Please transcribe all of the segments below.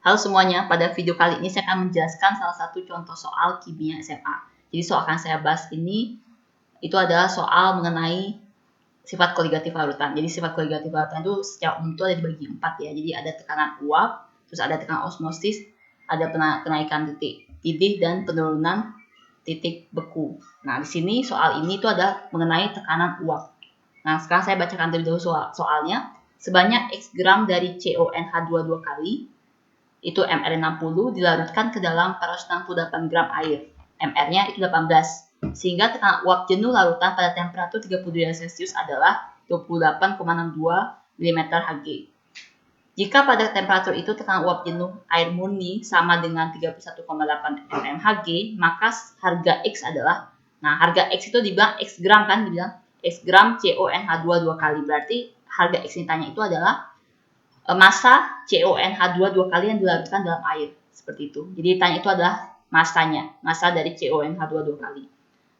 Halo semuanya, pada video kali ini saya akan menjelaskan salah satu contoh soal kimia SMA. Jadi soal akan saya bahas ini, itu adalah soal mengenai sifat koligatif larutan. Jadi sifat koligatif larutan itu secara umum itu ada dibagi 4 ya. Jadi ada tekanan uap, terus ada tekanan osmosis, ada kenaikan titik didih, dan penurunan titik beku. Nah, di sini soal ini itu ada mengenai tekanan uap. Nah, sekarang saya bacakan terlebih dahulu soalnya. Sebanyak X gram dari CONH2 dua kali, itu MR60 dilarutkan ke dalam 468 gram air. MR-nya itu 18. Sehingga tekanan uap jenuh larutan pada temperatur 30 derajat Celcius adalah 28,62 mm Hg. Jika pada temperatur itu tekanan uap jenuh air murni sama dengan 31,8 mm Hg, maka harga X adalah, nah harga X itu dibilang X gram kan, dibilang X gram CONH2 dua kali. Berarti harga X yang ditanya itu adalah massa CONH2 dua kali yang dilarutkan dalam air, seperti itu. Jadi ditanya itu adalah massanya, massa dari CONH2 dua kali.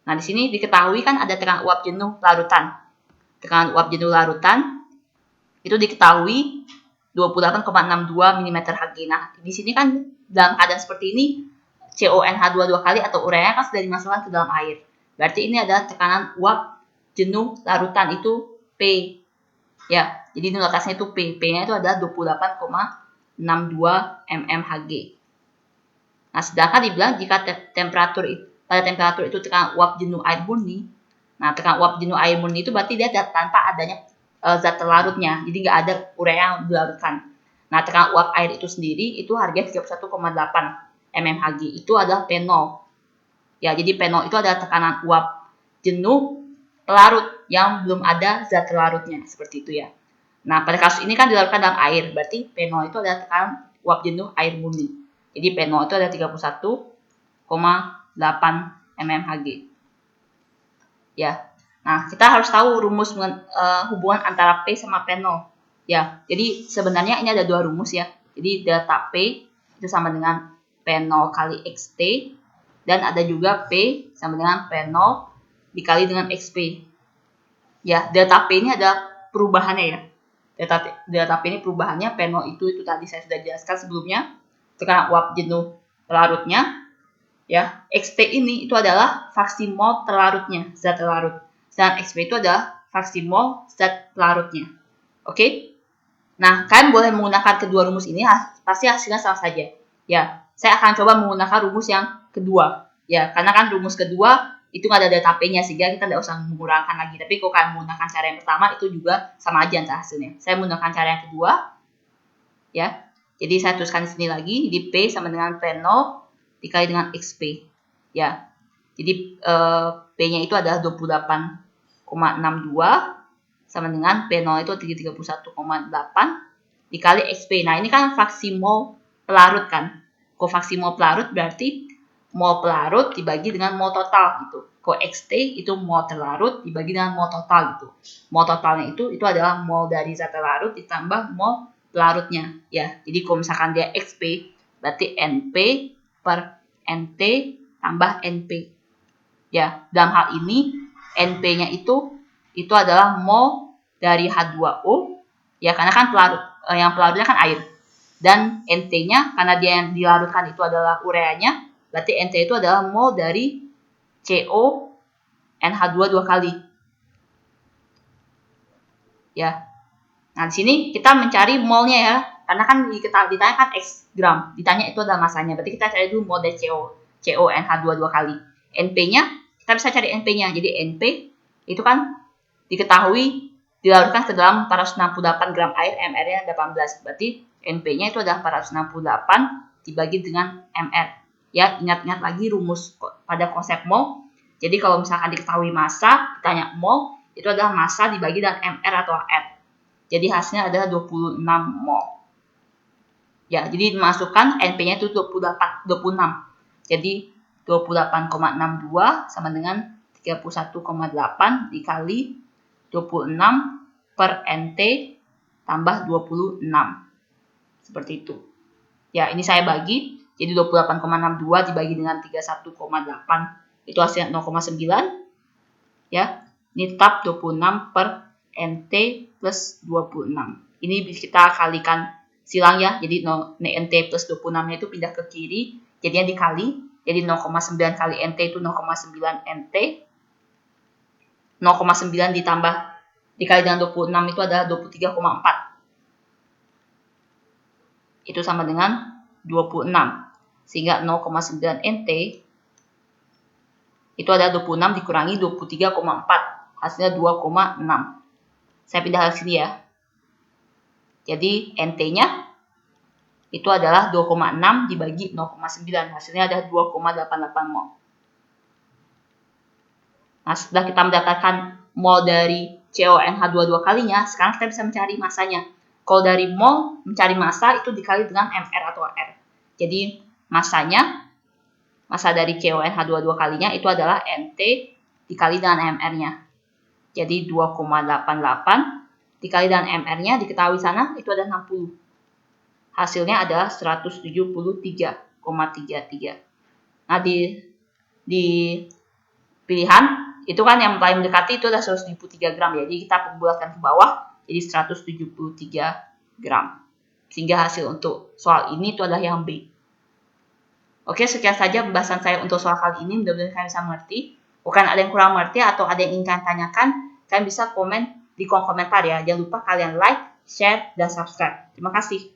Nah, di sini diketahui kan ada tekanan uap jenuh larutan. Tekanan uap jenuh larutan itu diketahui 28,62 mm Hg. Nah, di sini kan dalam keadaan seperti ini CONH2 dua kali atau ureanya kan sudah dimasukkan ke dalam air. Berarti ini adalah tekanan uap jenuh larutan, itu P. Ya, jadi notasnya itu P. P-nya itu adalah 28,62 mm Hg. Nah, sedangkan dibilang jika pada temperatur itu tekanan uap jenuh air murni. Nah, tekanan uap jenuh air murni itu berarti dia tanpa adanya zat terlarutnya. Jadi nggak ada urea yang dilarutkan. Nah, tekanan uap air itu sendiri itu harganya 31,8 mm Hg. Itu adalah P0. Ya, jadi P0 itu adalah tekanan uap jenuh pelarut yang belum ada zat terlarutnya, seperti itu ya. Nah, pada kasus ini kan dilarutkan dalam air, berarti P0 itu adalah tekanan uap jenuh air murni. Jadi P0 itu adalah 31,8 mm Hg. Ya. Nah, kita harus tahu rumus hubungan antara P sama P0. Ya, jadi sebenarnya ini ada dua rumus ya. Jadi delta P itu sama dengan P0 kali XT, dan ada juga P sama dengan P0 dikali dengan XP. Ya, delta P ini ada perubahannya ya. Delta P ini perubahannya, P0 itu tadi saya sudah jelaskan sebelumnya, tekanan uap jenuh pelarutnya. Ya, XT ini itu adalah fraksi mol terlarutnya, zat terlarut. Dan XP itu adalah fraksi mol zat pelarutnya. Oke? Nah, kalian boleh menggunakan kedua rumus ini, pasti hasilnya sama saja. Ya, saya akan coba menggunakan rumus yang kedua. Ya, karena kan rumus kedua itu nggak ada delta P-nya, sehingga kita tidak usah mengurangkan lagi. Tapi kalau kalian menggunakan cara yang pertama, itu juga sama aja antara hasilnya. Saya menggunakan cara yang kedua. Ya, jadi saya tuliskan di sini lagi, di P sama dengan P0 dikali dengan XP. Ya, jadi P-nya itu adalah 28,62 sama dengan P0 itu 31,8 dikali XP. Nah, ini kan fraksi mol pelarut kan. Kalau fraksi mol pelarut berarti mol pelarut dibagi dengan mol total gitu. Kalau XT itu mol terlarut dibagi dengan mol total gitu. Mol totalnya itu adalah mol dari zat terlarut ditambah mol pelarutnya ya. Jadi kalau misalkan dia XP berarti NP per NT tambah NP. Ya, dalam hal ini NP-nya itu adalah mol dari H2O ya, karena kan yang pelarutnya kan air. Dan NT-nya karena dia yang dilarutkan itu adalah ureanya, berarti NT itu adalah mol dari CONH2 dua kali. Ya. Nah, di sini kita mencari molnya ya. Karena kan ditanya kan X gram, ditanya itu adalah masanya. Berarti kita cari dulu mol dari CONH2 dua kali. NP-nya, kita bisa cari NP-nya. Jadi NP itu kan diketahui dilarutkan ke dalam 468 gram air, MR-nya 18. Berarti NP-nya itu adalah 468 dibagi dengan MR. Ya, ingat-ingat lagi rumus pada konsep mol. Jadi kalau misalkan diketahui massa, ditanya mol, itu adalah massa dibagi dengan MR atau R. Jadi hasilnya adalah 26 mol. Ya, jadi dimasukkan NP-nya itu 26. Jadi 28,62 sama dengan 31,8 dikali 26 per NT tambah 26. Seperti itu. Ya, ini saya bagi. Jadi 28,62 dibagi dengan 31,8. Itu hasilnya 0,9. Ya, ini tetap 26 per NT plus 26. Ini kita kalikan silang ya. Jadi NT plus 26-nya itu pindah ke kiri, jadinya dikali. Jadi 0,9 kali NT itu 0,9 NT. 0,9 ditambah dikali dengan 26 itu adalah 23,4. Itu sama dengan 26. Sehingga 0,9 NT itu adalah 26 dikurangi 23,4. Hasilnya 2,6. Saya pindah ke sini ya. Jadi NT-nya itu adalah 2,6 dibagi 0,9. Hasilnya adalah 2,88 mol. Nah, setelah kita mendapatkan mol dari CONH22 kalinya, sekarang kita bisa mencari masanya. Kalau dari mol mencari massa itu dikali dengan MR atau R. Jadi masanya, massa dari CONH22 kalinya itu adalah NT dikali dengan MR-nya. Jadi 2,88 dikali dengan MR-nya diketahui sana itu adalah 60. Hasilnya adalah 173,33. Nah, di pilihan itu kan yang paling mendekati itu adalah 173 gram. Jadi kita perbulatkan ke bawah jadi 173 gram. Sehingga hasil untuk soal ini itu adalah yang B. Oke, sekian saja pembahasan saya untuk soal kali ini. Mudah-mudahan kalian bisa mengerti. Bukan ada yang kurang mengerti atau ada yang ingin kalian tanyakan, kalian bisa komen di kolom komentar ya. Jangan lupa kalian like, share, dan subscribe. Terima kasih.